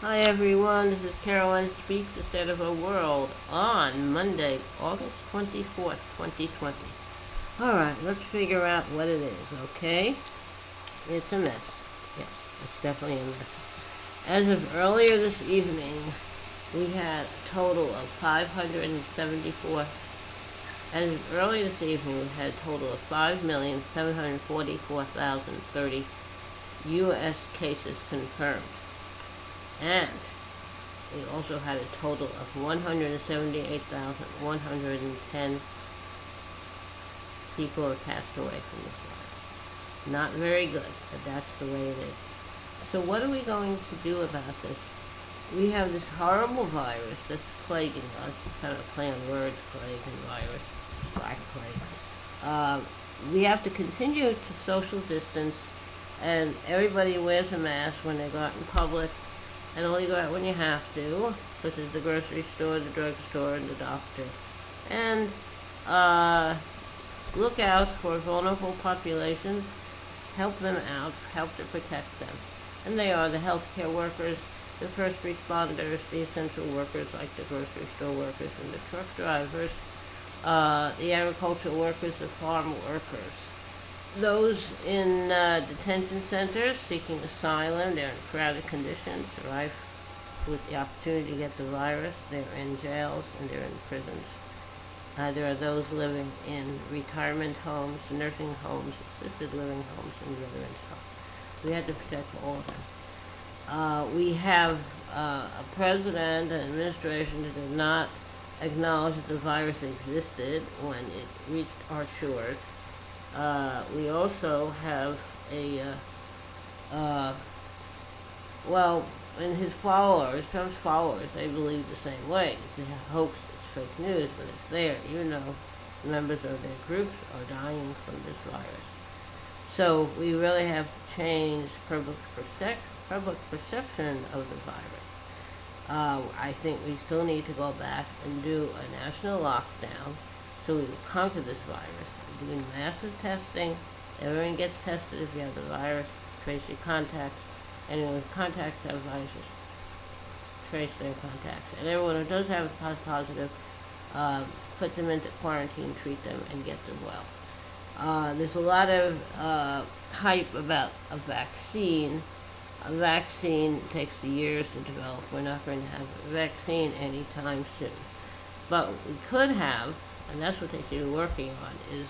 Hi everyone, this is Caroline Speaks, the State of Our World on Monday, August 24th, 2020. Alright, let's figure out what it is, okay? It's a mess. Yes, it's definitely a mess. As of earlier this evening, we had a total of 574. As of earlier this evening, we had a total of 5,744,030 U.S. cases confirmed. And we also had a total of 178,110 people have passed away from this virus. Not very good, but that's the way it is. So what are we going to do about this? We have this horrible virus that's plaguing us. Kind of a play on words, plague and virus, black plague. We have to continue to social distance, and everybody wears a mask when they go out in public, and only go out when you have to, such as the grocery store, the drugstore, and the doctor. And look out for vulnerable populations, help them out, help to protect them. And they are the healthcare workers, the first responders, the essential workers like the grocery store workers and the truck drivers, the agricultural workers, the farm workers. Those in detention centers seeking asylum, they're in crowded conditions, rife with the opportunity to get the virus. They're in jails and they're in prisons. There are those living in retirement homes, nursing homes, assisted living homes, and veterans homes. We have to protect all of them. We have a president and administration that did not acknowledge that the virus existed when it reached our shores. We also have uh, well, and his followers, Trump's followers, they believe the same way. It's a hoax, it's fake news, but it's there, even though members of their groups are dying from this virus. So we really have to change public perception of the virus. I think we still need to go back and do a national lockdown so we will conquer this virus. Doing massive testing. Everyone gets tested if you have the virus. Trace your contacts. Anyone with contacts have viruses. Trace their contacts. And everyone who does have a positive, put them into quarantine, treat them, and get them well. There's a lot of hype about a vaccine. A vaccine takes years to develop. We're not going to have a vaccine anytime soon. But what we could have, and that's what they should be working on, is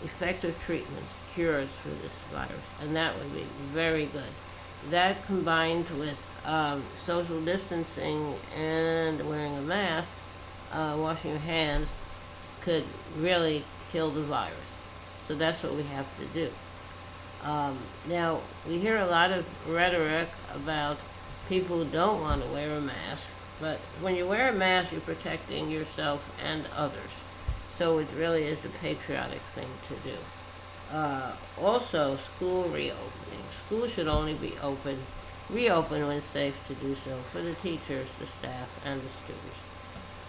effective treatments, cures for this virus. And that would be very good. That combined with social distancing and wearing a mask, washing your hands, could really kill the virus. So that's what we have to do. Now, we hear a lot of rhetoric about people who don't want to wear a mask, but when you wear a mask, you're protecting yourself and others. So it really is a patriotic thing to do. Also, school reopening. School should only be reopen when safe to do so for the teachers, the staff, and the students.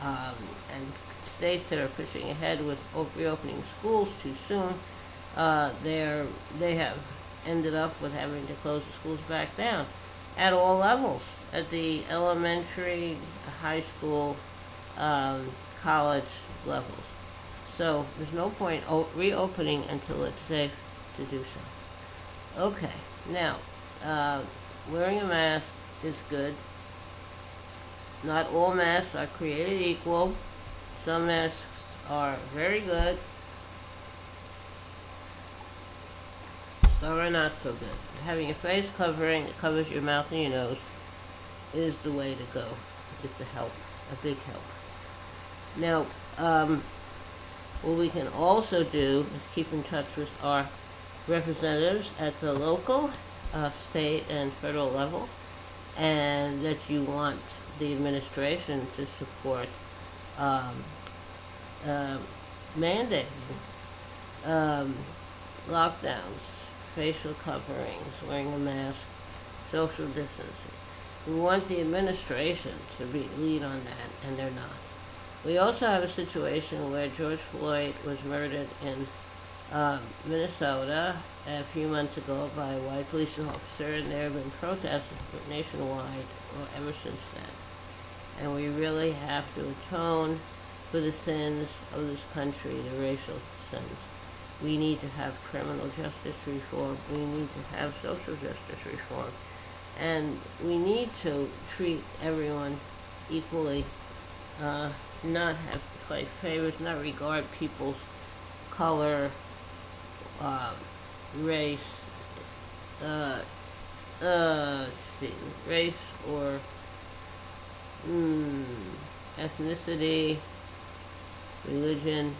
And states that are pushing ahead with reopening schools too soon, they have ended up with having to close the schools back down at all levels, at the elementary, high school, college levels. So there's no point reopening until it's safe to do so. Okay, now, wearing a mask is good. Not all masks are created equal. Some masks are very good. Some are not so good. Having a face covering that covers your mouth and your nose is the way to go. It's a help, a big help. Now, what we can also do is keep in touch with our representatives at the local, state, and federal level, and that you want the administration to support mandating lockdowns, facial coverings, wearing a mask, social distancing. We want the administration to lead on that, and they're not. We also have a situation where George Floyd was murdered in Minnesota a few months ago by a white police officer, and there have been protests nationwide ever since then. And we really have to atone for the sins of this country, the racial sins. We need to have criminal justice reform. We need to have social justice reform. And we need to treat everyone equally, not have to play favors, not regard people's color, uh, race, uh, let's see, race or ethnicity, religion.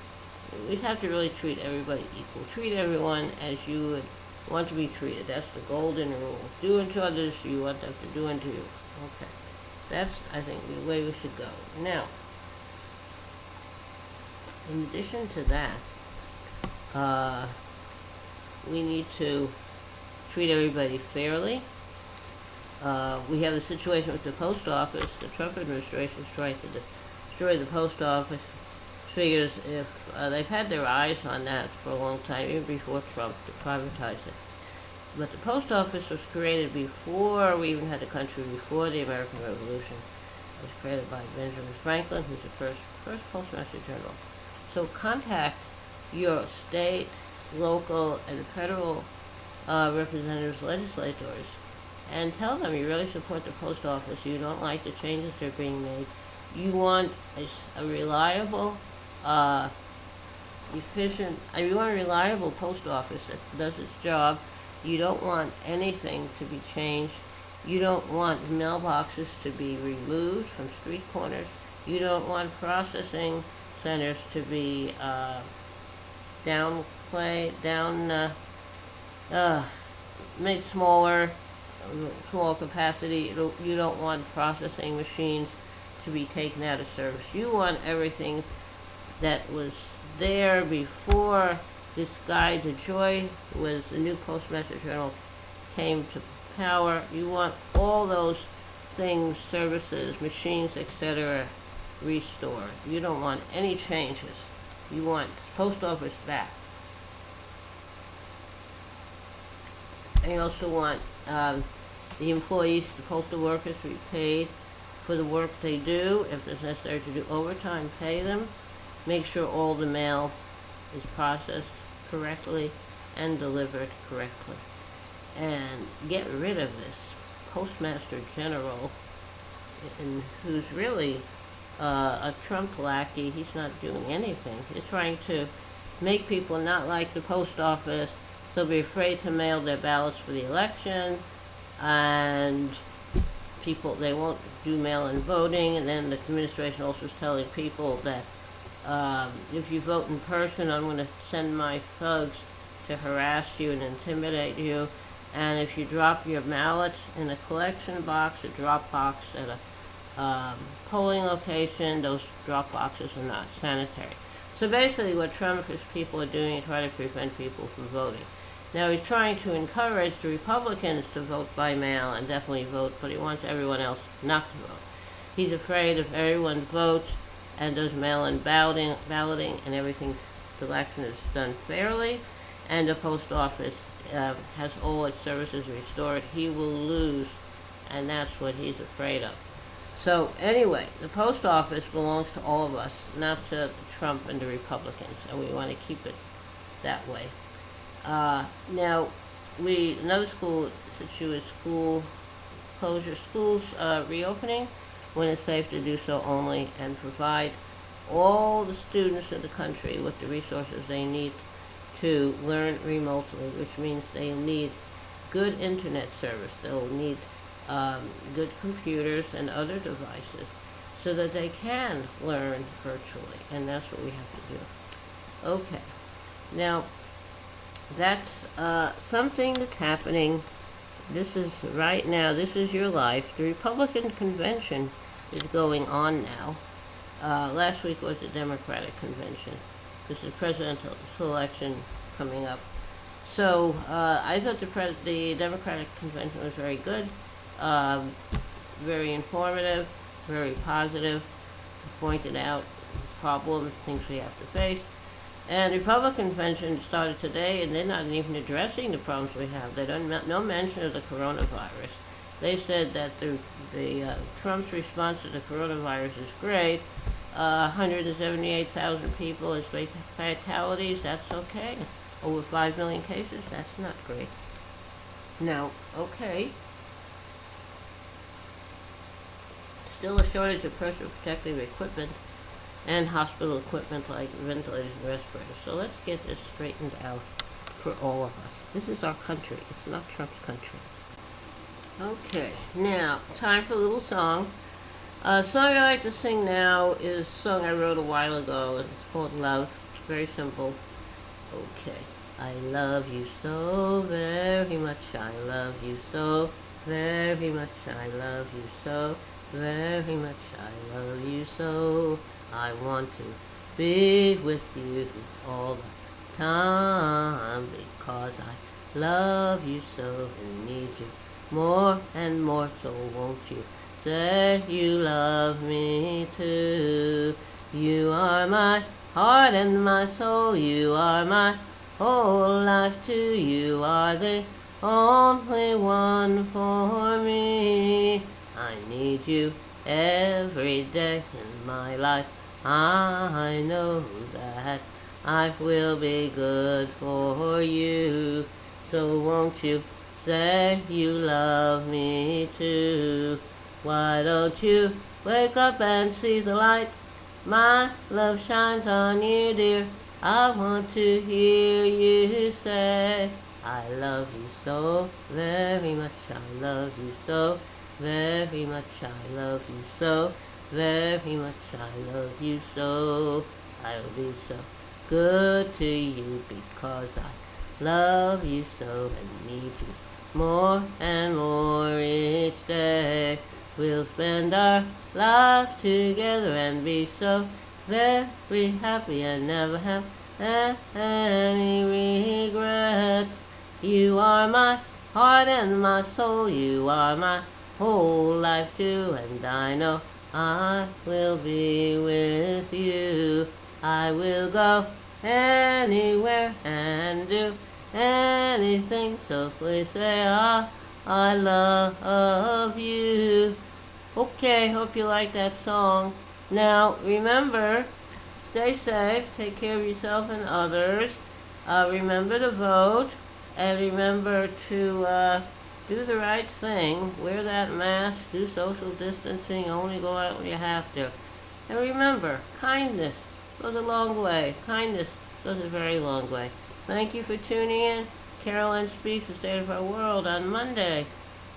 We have to really treat everybody equal. Treat everyone as you would want to be treated. That's the golden rule. Do unto others you want them to do unto you. Okay. That's, I think, the way we should go. Now, in addition to that, we need to treat everybody fairly. We have the situation with the post office. The Trump administration is trying to destroy the post office. Figures if they've had their eyes on that for a long time, even before Trump to privatize it. But the post office was created before we even had a country, before the American Revolution. It was created by Benjamin Franklin, who's the first postmaster general. So contact your state, local, and federal representatives, legislators, and tell them you really support the post office. You don't like the changes that are being made. You want a reliable, efficient, you want a reliable post office that does its job. You don't want anything to be changed. You don't want mailboxes to be removed from street corners. You don't want processing centers to be made smaller, small capacity. You don't want processing machines to be taken out of service. You want everything that was there before this guy DeJoy was the new Postmaster General came to power. You want all those things, services, machines, etc. restored. You don't want any changes. You want the post office back. And you also want the employees, the postal workers, to be paid for the work they do. If it's necessary to do overtime, pay them. Make sure all the mail is processed correctly and delivered correctly. And get rid of this Postmaster General, who's really a Trump lackey. He's not doing anything. He's trying to make people not like the post office. They'll be afraid to mail their ballots for the election, and they won't do mail-in voting. And then the administration also is telling people that if you vote in person, I'm going to send my thugs to harass you and intimidate you. And if you drop your ballots in a collection box, a drop box at a polling location, those drop boxes are not sanitary. So basically what Trump and his people are doing is trying to prevent people from voting. Now he's trying to encourage the Republicans to vote by mail and definitely vote, but he wants everyone else not to vote. He's afraid if everyone votes and does mail-in balloting and everything, the election is done fairly, and the post office has all its services restored, he will lose, and that's what he's afraid of. So anyway, the post office belongs to all of us, not to Trump and the Republicans, and we want to keep it that way. Now, another school issue is school closure. Schools reopening when it's safe to do so only, and provide all the students in the country with the resources they need to learn remotely, which means they'll need good internet service. They'll need good computers and other devices so that they can learn virtually, and that's what we have to do. Okay. Now, that's something that's happening. This is right now, this is your life. The Republican convention is going on now. Last week was the Democratic convention. This is presidential election coming up. So I thought the Democratic convention was very good, very informative, very positive. Pointed out problems, things we have to face. And the Republican convention started today, and they're not even addressing the problems we have. They don't no mention of the coronavirus. They said that the Trump's response to the coronavirus is great. 178,000 people as fatalities. That's okay. Over 5 million cases. That's not great. Now, okay. Still a shortage of personal protective equipment and hospital equipment like ventilators and respirators. So let's get this straightened out for all of us. This is our country. It's not Trump's country. Okay, now, time for a little song. A song I like to sing now is a song I wrote a while ago. It's called Love. It's very simple. Okay. I love you so very much. I love you so very much. I love you so very much. I love you so. I want to be with you all the time because I love you so and need you more and more. So won't you say you love me too? You are my heart and my soul. You are my whole life too. You are the only one for me. I need you every day in my life. I know that I will be good for you. So won't you say you love me too? Why don't you wake up and see the light? My love shines on you, dear. I want to hear you say, I love you so very much. I love you so very much. I love you so very much. I love you so. I'll be so good to you because I love you so and need you more and more each day. We'll spend our lives together and be so very happy and never have any regrets. You are my heart and my soul. You are my whole life too, and I know I will be with you. I will go anywhere and do anything, so please say I love you. Okay, hope you like that song. Now, remember, stay safe, take care of yourself and others. Remember to vote, and remember to do the right thing. Wear that mask, do social distancing, only go out when you have to. And remember, kindness goes a long way. Kindness goes a very long way. Thank you for tuning in. Carolyn Speaks, The State of Our World, on Monday,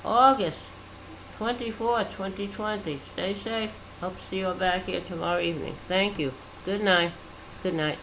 August 24th, 2020. Stay safe. Hope to see you all back here tomorrow evening. Thank you. Good night. Good night.